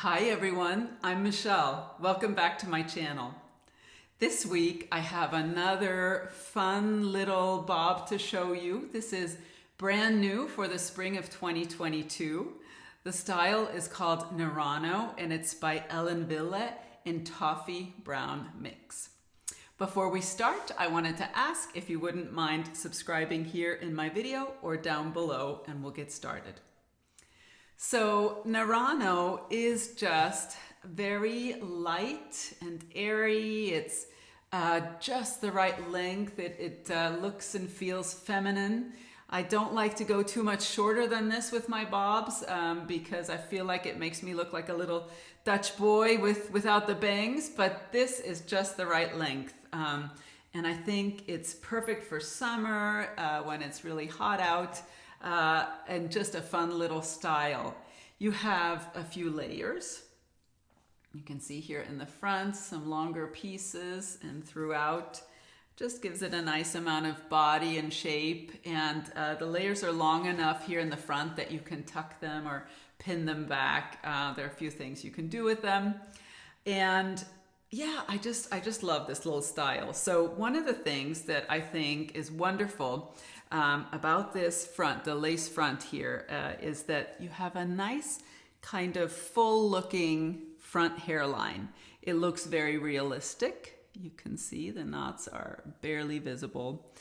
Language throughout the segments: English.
Hi everyone, I'm Michelle. Welcome back to my channel. This week I have another fun little bob to show you. This is brand new for the spring of 2022. The style is called Narano and it's by Ellen Wille in Toffee Brown mix. Before we start, I wanted to ask if you wouldn't mind subscribing here in my video or down below, and we'll get started. So Narano is just very light and airy. It's just the right length. It looks and feels feminine. I don't like to go too much shorter than this with my bobs because I feel like it makes me look like a little Dutch boy without the bangs, but this is just the right length. And I think it's perfect for summer when it's really hot out. And just a fun little style. You have a few layers. You can see here in the front some longer pieces, and throughout just gives it a nice amount of body and shape. And the layers are long enough here in the front that you can tuck them or pin them back. There are a few things you can do with them. And yeah, I just love this little style. So one of the things that I think is wonderful about this front, the lace front here, is that you have a nice kind of full looking front hairline. It looks very realistic. You can see the knots are barely visible.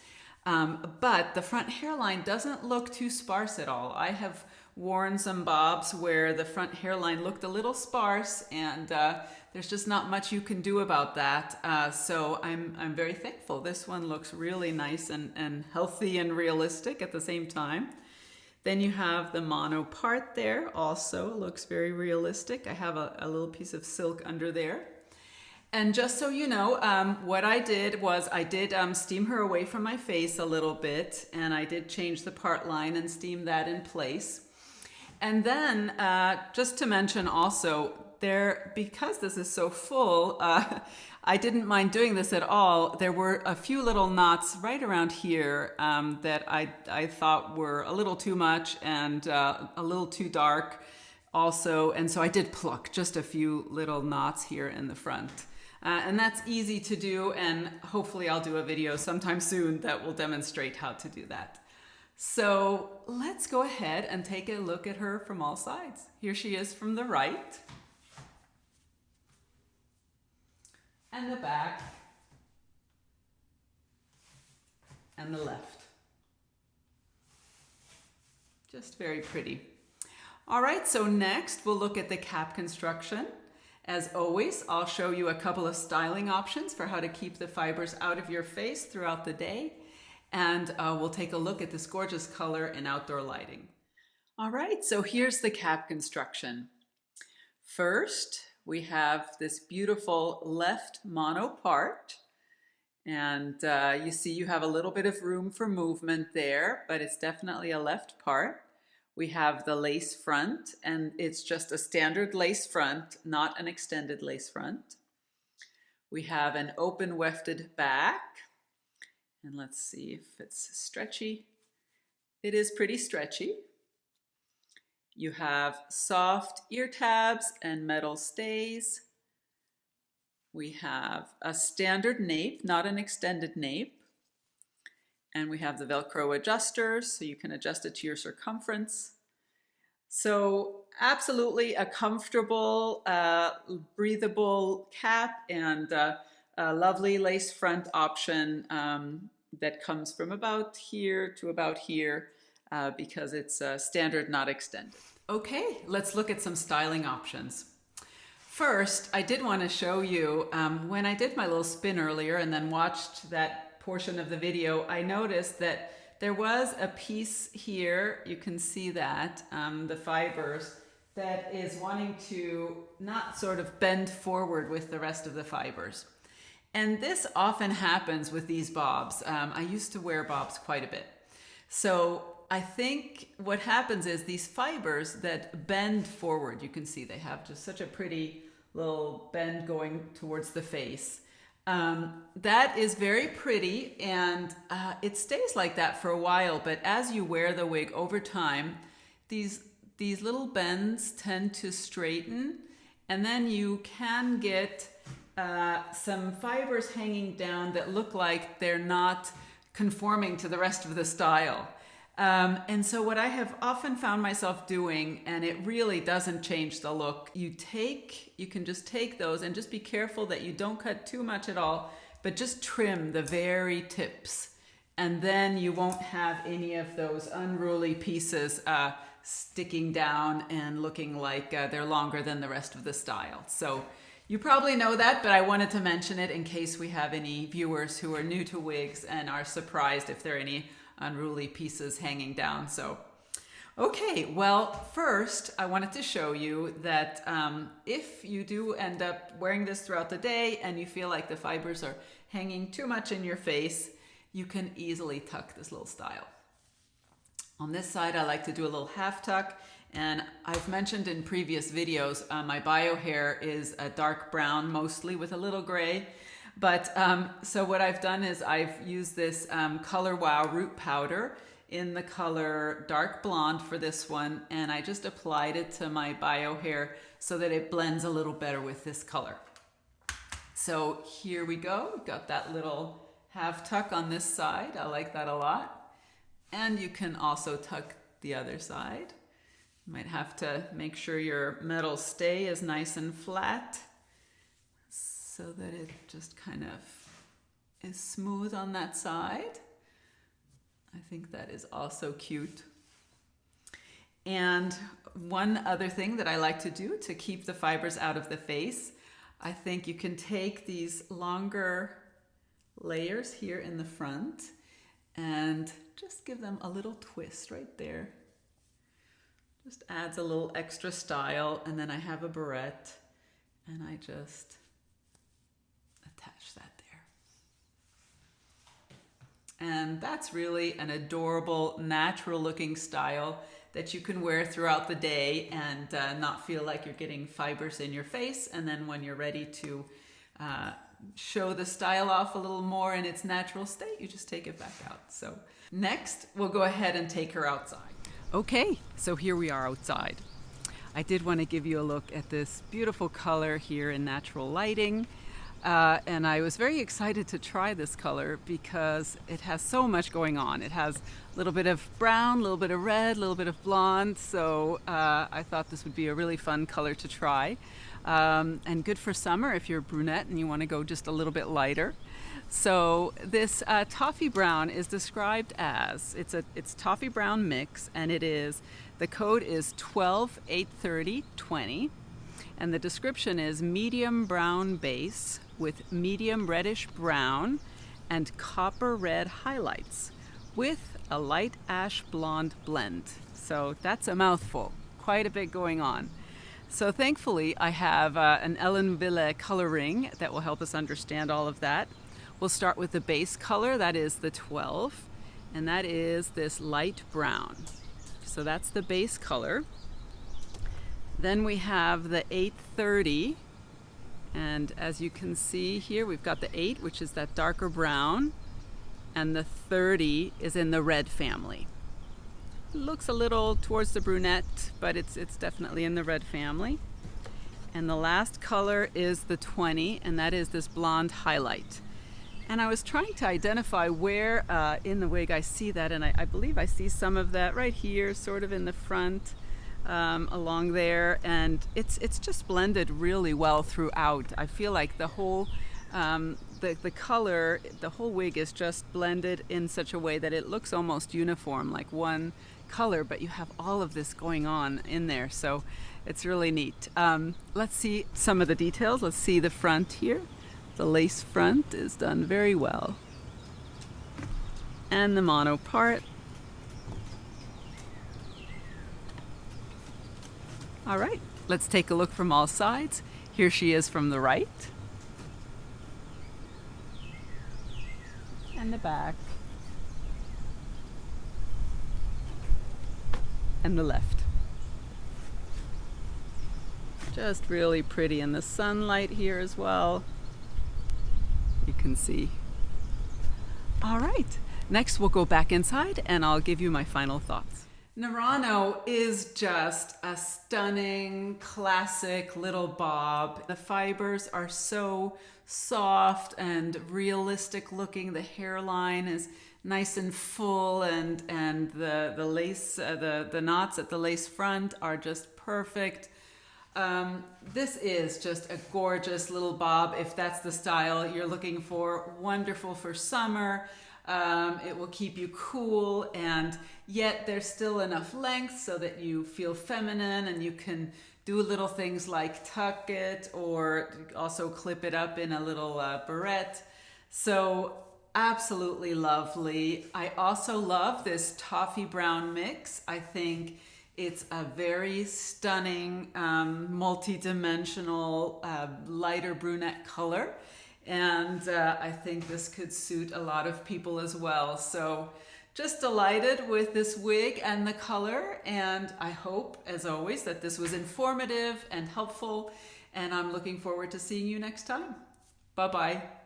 But the front hairline doesn't look too sparse at all. I have worn some bobs where the front hairline looked a little sparse, and there's just not much you can do about that. So I'm very thankful. This one looks really nice and healthy and realistic at the same time. Then you have the mono part there, also looks very realistic. I have a little piece of silk under there. And just so you know, what I did was I did steam her away from my face a little bit, and I did change the part line and steam that in place. And then just to mention also, because this is so full, I didn't mind doing this at all. There were a few little knots right around here that I thought were a little too much and a little too dark also. And so I did pluck just a few little knots here in the front. And that's easy to do, and hopefully I'll do a video sometime soon that will demonstrate how to do that. So let's go ahead and take a look at her from all sides. Here she is from the right, and the back, and the left. Just very pretty. All right, so next we'll look at the cap construction. As always, I'll show you a couple of styling options for how to keep the fibers out of your face throughout the day. And we'll take a look at this gorgeous color in outdoor lighting. All right, so here's the cap construction. First, we have this beautiful left mono part. And you see you have a little bit of room for movement there, but it's definitely a left part. We have the lace front, and it's just a standard lace front, not an extended lace front. We have an open wefted back. And let's see if it's stretchy. It is pretty stretchy. You have soft ear tabs and metal stays. We have a standard nape, not an extended nape. And we have the Velcro adjusters, so you can adjust it to your circumference. So absolutely a comfortable, breathable cap, and a lovely lace front option that comes from about here to about here because it's standard, not extended. Okay, let's look at some styling options. First, I did want to show you when I did my little spin earlier and then watched that portion of the video, I noticed that there was a piece here, you can see that, the fibers, that is wanting to not sort of bend forward with the rest of the fibers. And this often happens with these bobs. I used to wear bobs quite a bit. So I think what happens is these fibers that bend forward, you can see they have just such a pretty little bend going towards the face. That is very pretty, and it stays like that for a while, but as you wear the wig over time, these little bends tend to straighten And then you can get some fibers hanging down that look like they're not conforming to the rest of the style. And so what I have often found myself doing, and it really doesn't change the look, you can just take those and just be careful that you don't cut too much at all, but just trim the very tips. And then you won't have any of those unruly pieces sticking down and looking like they're longer than the rest of the style. So you probably know that, but I wanted to mention it in case we have any viewers who are new to wigs and are surprised if there are any unruly pieces hanging down. So, okay, well, first I wanted to show you that if you do end up wearing this throughout the day and you feel like the fibers are hanging too much in your face, you can easily tuck this little style. On this side, I like to do a little half tuck, and I've mentioned in previous videos, my bio hair is a dark brown, mostly with a little gray. But so what I've done is I've used this Color Wow root powder in the color dark blonde for this one, and I just applied it to my bio hair so that it blends a little better with this color. So here we go. We've got that little half tuck on this side. I like that a lot. And you can also tuck the other side. You might have to make sure your metal stay is nice and flat so that it just kind of is smooth on that side. I think that is also cute. And one other thing that I like to do to keep the fibers out of the face, I think you can take these longer layers here in the front and just give them a little twist right there. Just adds a little extra style. And then I have a barrette and I just attach that there. And that's really an adorable, natural looking style that you can wear throughout the day and not feel like you're getting fibers in your face. And then when you're ready to show the style off a little more in its natural state, you just take it back out. So next, we'll go ahead and take her outside. Okay, so here we are outside. I did want to give you a look at this beautiful color here in natural lighting. And I was very excited to try this color because it has so much going on. It has a little bit of brown, a little bit of red, a little bit of blonde. So I thought this would be a really fun color to try. And good for summer if you're a brunette and you want to go just a little bit lighter. So this Toffee Brown is described as, it's Toffee Brown mix, and the code is 12-830-20. And the description is medium brown base with medium reddish brown and copper red highlights with a light ash blonde blend. So that's a mouthful, quite a bit going on. So thankfully I have an Ellen Wille coloring that will help us understand all of that. We'll start with the base color, that is the 12, and that is this light brown. So that's the base color. Then we have the 830, and as you can see here, we've got the 8, which is that darker brown, and the 30 is in the red family. It looks a little towards the brunette, but it's definitely in the red family. And the last color is the 20, and that is this blonde highlight. And I was trying to identify where in the wig I see that, and I believe I see some of that right here, sort of in the front. Along there, and it's just blended really well throughout. I feel like the whole the color, the whole wig is just blended in such a way that it looks almost uniform, like one color, but you have all of this going on in there, so it's really neat. Let's see some of the details. Let's see the front here. The lace front is done very well, and the mono part. All right, let's take a look from all sides. Here she is from the right. And the back. And the left. Just really pretty in the sunlight here as well. You can see. All right, next we'll go back inside and I'll give you my final thoughts. Narano is just a stunning, classic little bob. The fibers are so soft and realistic looking. The hairline is nice and full, and the lace, the knots at the lace front are just perfect. This is just a gorgeous little bob if that's the style you're looking for. Wonderful for summer. It will keep you cool, and yet there's still enough length so that you feel feminine, and you can do little things like tuck it or also clip it up in a little barrette. So absolutely lovely. I also love this Toffee Brown mix. I think it's a very stunning, multi-dimensional, lighter brunette color. And I think this could suit a lot of people as well. So just delighted with this wig and the color. And I hope, as always, that this was informative and helpful. And I'm looking forward to seeing you next time. Bye-bye.